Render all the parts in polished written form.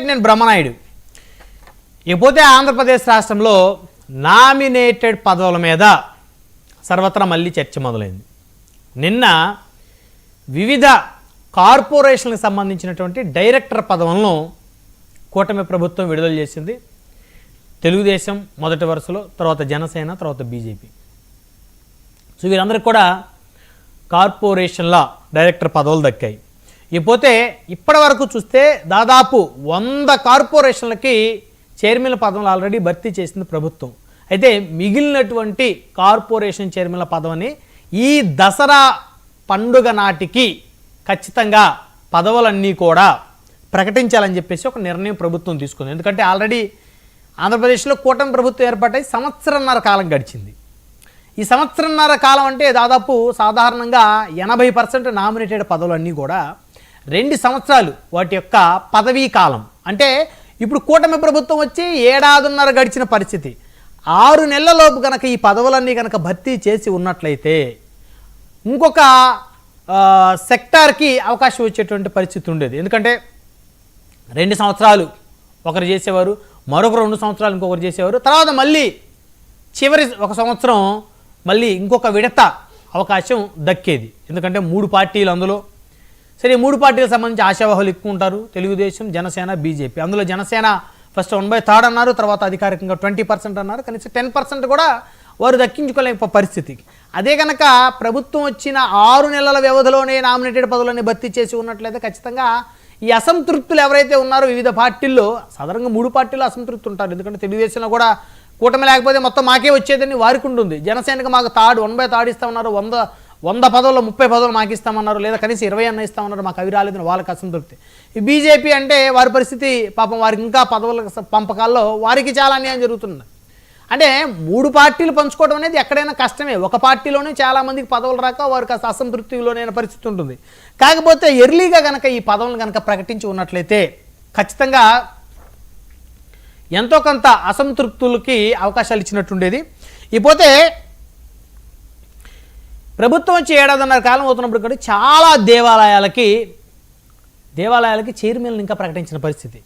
నేను బ్రహ్మనాయుడు. ఇకపోతే ఆంధ్రప్రదేశ్ రాష్ట్రంలో నామినేటెడ్ పదవుల మీద సర్వత్రా మళ్ళీ చర్చ మొదలైంది. నిన్న వివిధ కార్పొరేషన్లకు సంబంధించినటువంటి డైరెక్టర్ పదవులను కూటమి ప్రభుత్వం విడుదల చేసింది. తెలుగుదేశం మొదటి వరుసలో, తర్వాత జనసేన, తర్వాత బీజేపీ. సో వీరందరికీ కూడా కార్పొరేషన్ల డైరెక్టర్ పదవులు దక్కాయి. ఇకపోతే ఇప్పటి వరకు చూస్తే దాదాపు 100 కార్పొరేషన్లకి చైర్మన్ల పదవులు ఆల్రెడీ భర్తీ చేసింది ప్రభుత్వం. అయితే మిగిలినటువంటి కార్పొరేషన్ చైర్మన్ల పదవిని ఈ దసరా పండుగ నాటికి ఖచ్చితంగా పదవులన్నీ కూడా ప్రకటించాలని చెప్పేసి ఒక నిర్ణయం ప్రభుత్వం తీసుకుంది. ఎందుకంటే ఆల్రెడీ ఆంధ్రప్రదేశ్లో కూటమి ప్రభుత్వం ఏర్పాటై సంవత్సరన్నర కాలం గడిచింది. ఈ సంవత్సరన్నర కాలం అంటే దాదాపు సాధారణంగా 80% నామినేటెడ్ పదవులన్నీ కూడా 2 సంవత్సరాలు వాటి యొక్క పదవీ కాలం. అంటే ఇప్పుడు కూటమి ప్రభుత్వం వచ్చి 1.5 ఏళ్ల గడిచిన పరిస్థితి. 6 నెలలలోపు కనుక ఈ పదవులన్నీ కనుక భర్తీ చేసి ఉన్నట్లయితే ఇంకొక సెక్టార్కి అవకాశం వచ్చేటువంటి పరిస్థితి ఉండేది. ఎందుకంటే 2 సంవత్సరాలు ఒకరు చేసేవారు, మరొక 2 సంవత్సరాలు ఇంకొకరు చేసేవారు, తర్వాత మళ్ళీ చివరి 1 సంవత్సరం మళ్ళీ ఇంకొక విడత అవకాశం దక్కేది. ఎందుకంటే 3 పార్టీలు అందులో. సరే, 3 పార్టీలకు సంబంధించి ఆశావాహులు ఎక్కువ ఉంటారు. తెలుగుదేశం, జనసేన, బీజేపీ. అందులో జనసేన ఫస్ట్ 1/3 అన్నారు, తర్వాత అధికారికంగా 20% అన్నారు. కనీసం 10% కూడా వారు దక్కించుకోలేక పరిస్థితి. అదే కనుక ప్రభుత్వం వచ్చిన 6 నెలల వ్యవధిలోనే నామినేటెడ్ పదవులన్నీ భర్తీ చేసి ఉన్నట్లయితే ఖచ్చితంగా ఈ అసంతృప్తులు ఎవరైతే ఉన్నారో వివిధ పార్టీల్లో, సాధారణంగా 3 పార్టీలు అసంతృప్తి ఉంటారు. ఎందుకంటే తెలుగుదేశంలో కూడా కూటమి లేకపోతే మొత్తం మాకే వచ్చేదని వారికి ఉంటుంది. జనసేనకి మాకు 1/3 ఇస్తామన్నారు, 100 పదవుల్లో 30 పదవులు మాకు ఇస్తామన్నారు, లేదా కనీసం 20 అన్న ఇస్తామన్నారు, మాకు అవి రాలేదని వాళ్ళకి అసంతృప్తి. ఈ బీజేపీ అంటే వారి పరిస్థితి పాపం, వారికి ఇంకా పదవుల పంపకాల్లో వారికి చాలా అన్యాయం జరుగుతుంది. అంటే 3 పార్టీలు పంచుకోవడం అనేది ఎక్కడైనా కష్టమే. ఒక పార్టీలోనే చాలామందికి పదవులు రాక వారికి అసంతృప్తిలోనైన పరిస్థితి ఉంటుంది. కాకపోతే ఎర్లీగా కనుక ఈ పదవులను కనుక ప్రకటించి ఉన్నట్లయితే ఖచ్చితంగా ఎంతో కొంత అసంతృప్తులకి అవకాశాలు ఇచ్చినట్టుండేది. ఇకపోతే ప్రభుత్వం వచ్చి 1.5 కాలం అవుతున్నప్పుడు కూడా చాలా దేవాలయాలకి చైర్మన్లు ఇంకా ప్రకటించిన పరిస్థితి.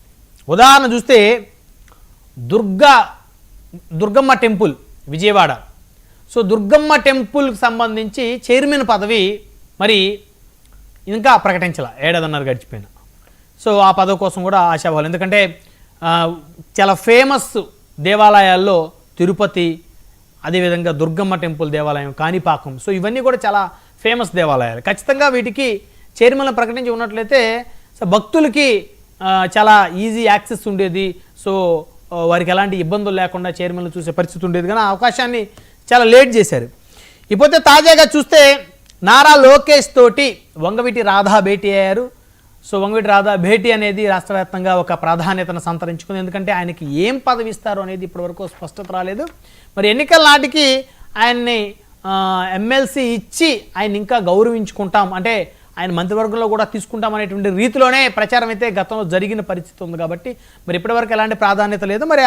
ఉదాహరణ చూస్తే దుర్గమ్మ టెంపుల్ విజయవాడ. సో దుర్గమ్మ టెంపుల్కి సంబంధించి చైర్మన్ పదవి మరి ఇంకా ప్రకటించాల, 1.5 గడిచిపోయిన. సో ఆ పదవి కోసం కూడా ఆశావాహులు. ఎందుకంటే చాలా ఫేమస్ దేవాలయాల్లో తిరుపతి, అదేవిధంగా దుర్గమ్మ టెంపుల్ దేవాలయం, కాణిపాకం. సో ఇవన్నీ కూడా చాలా ఫేమస్ దేవాలయాలు. ఖచ్చితంగా వీటికి చైర్మన్లు ప్రకటించి ఉన్నట్లయితే భక్తులకి చాలా ఈజీ యాక్సెస్ ఉండేది. సో వారికి ఎలాంటి ఇబ్బందులు లేకుండా చైర్మన్లు చూసే పరిస్థితి ఉండేది. కానీ అవకాశాన్ని చాలా లేట్ చేశారు. ఇకపోతే తాజాగా చూస్తే నారా లోకేష్ తోటి వంగవీటి రాధా భేటీ అయ్యారు. సో వంగవీటి రాధా భేటీ అనేది రాష్ట్ర వ్యాప్తంగా ఒక ప్రాధాన్యతను సంతరించుకుంది. ఎందుకంటే ఆయనకి ఏం పదవి ఇస్తారు అనేది ఇప్పటివరకు స్పష్టత రాలేదు. మరి ఎన్నికల నాటికి ఆయన్ని ఎమ్మెల్సీ ఇచ్చి ఆయన ఇంకా గౌరవించుకుంటాం, అంటే ఆయన మంత్రివర్గంలో కూడా తీసుకుంటాం అనేటువంటి రీతిలోనే ప్రచారం అయితే గతంలో జరిగిన పరిస్థితి ఉంది. కాబట్టి మరి ఇప్పటివరకు ఎలాంటి ప్రాధాన్యత లేదు. మరి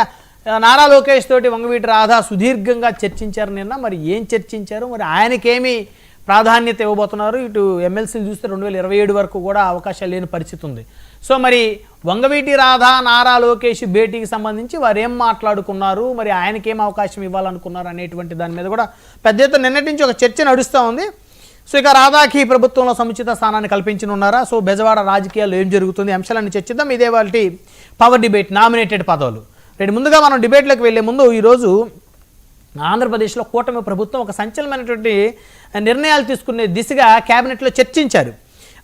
నారా లోకేష్ తోటి వంగవీటి రాధా సుదీర్ఘంగా చర్చించారు నిన్న. మరి ఏం చర్చించారు, మరి ఆయనకేమీ ప్రాధాన్యత ఇవ్వబోతున్నారు? ఇటు ఎమ్మెల్సీలు చూస్తే 2027 వరకు కూడా అవకాశాలు లేని పరిస్థితి ఉంది. సో మరి వంగవీటి రాధా నారా లోకేష్ భేటీకి సంబంధించి వారు ఏం మాట్లాడుకున్నారు, మరి ఆయనకేం అవకాశం ఇవ్వాలనుకున్నారు అనేటువంటి దాని మీద కూడా పెద్ద ఎత్తున నిన్నటి నుంచి ఒక చర్చ నడుస్తూ ఉంది. సో ఇక రాధాకి ప్రభుత్వంలో సముచిత స్థానాన్ని కల్పించనున్నారా, సో బెజవాడ రాజకీయాల్లో ఏం జరుగుతుంది, అంశాలన్నీ చర్చిద్దాం. ఇదే వాళ్ళ పవర్ డిబేట్, నామినేటెడ్ పదవులు. ముందుగా మనం డిబేట్లోకి వెళ్లే ముందు ఈరోజు ఆంధ్రప్రదేశ్లో కూటమి ప్రభుత్వం ఒక సంచలనమైనటువంటి నిర్ణయాలు తీసుకునే దిశగా కేబినెట్లో చర్చించారు.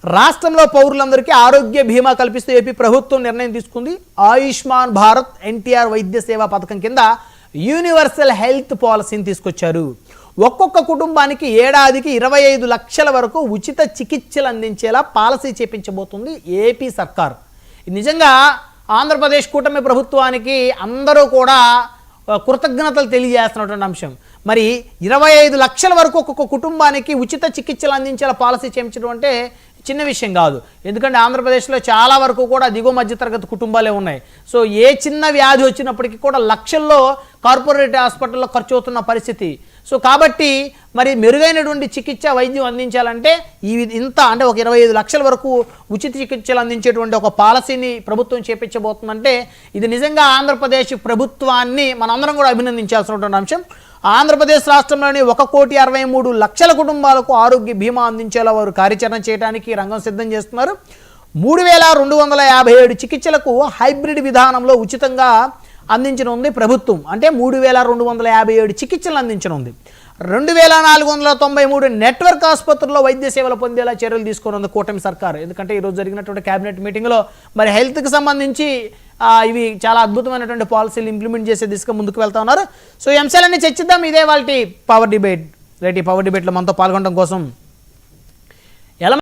రాష్ట్రంలో పౌరులందరికీ ఆరోగ్య బీమా కల్పిస్తూ ఏపీ ప్రభుత్వం నిర్ణయం తీసుకుంది. ఆయుష్మాన్ భారత్ ఎన్టీఆర్ వైద్య సేవా పథకం కింద యూనివర్సల్ హెల్త్ పాలసీని తీసుకొచ్చారు. ఒక్కొక్క కుటుంబానికి ఏడాదికి 25 లక్షల వరకు ఉచిత చికిత్సలు అందించేలా పాలసీ చేపించబోతుంది ఏపీ సర్కార్. నిజంగా ఆంధ్రప్రదేశ్ కూటమి ప్రభుత్వానికి అందరూ కూడా కృతజ్ఞతలు తెలియజేస్తున్నటువంటి అంశం. మరి 25 లక్షల వరకు ఒక్కొక్క కుటుంబానికి ఉచిత చికిత్సలు అందించేలా పాలసీ చేయించడం అంటే చిన్న విషయం కాదు. ఎందుకంటే ఆంధ్రప్రదేశ్లో చాలా వరకు కూడా దిగువ మధ్యతరగతి కుటుంబాలే ఉన్నాయి. సో ఏ చిన్న వ్యాధి వచ్చినప్పటికీ కూడా లక్షల్లో కార్పొరేట్ హాస్పిటల్లో ఖర్చు అవుతున్న పరిస్థితి. సో కాబట్టి మరి మెరుగైనటువంటి చికిత్స వైద్యం అందించాలంటే ఇంత అంటే ఒక 25 లక్షల వరకు ఉచిత చికిత్సలు అందించేటువంటి ఒక పాలసీని ప్రభుత్వం చేపించబోతుందంటే ఇది నిజంగా ఆంధ్రప్రదేశ్ ప్రభుత్వాన్ని మనందరం కూడా అభినందించాల్సినటువంటి అంశం. ఆంధ్రప్రదేశ్ రాష్ట్రంలోని 1,63,00,000 కుటుంబాలకు ఆరోగ్య బీమా అందించేలా వారు కార్యాచరణ చేయడానికి రంగం సిద్ధం చేస్తున్నారు. 3,257 చికిత్సలకు హైబ్రిడ్ విధానంలో ఉచితంగా అందించనుంది ప్రభుత్వం. అంటే 3,257 చికిత్సలు అందించనుంది. 2,493 నెట్వర్క్ ఆసుపత్రుల్లో వైద్య సేవలు పొందేలా చర్యలు తీసుకున్నది కూటమి సర్కారు. ఎందుకంటే ఈరోజు జరిగినటువంటి కేబినెట్ మీటింగ్లో మరి హెల్త్కి సంబంధించి ఇవి చాలా అద్భుతమైనటువంటి పాలసీలు ఇంప్లిమెంట్ చేసే దిశగా ముందుకు వెళ్తా ఉన్నారు. సో ఈ అంశాలన్నీ చర్చిద్దాం. ఇదే వాళ్ళ పవర్ డిబేట్. రేపు పవర్ డిబేట్లో మనతో పాల్గొనడం కోసం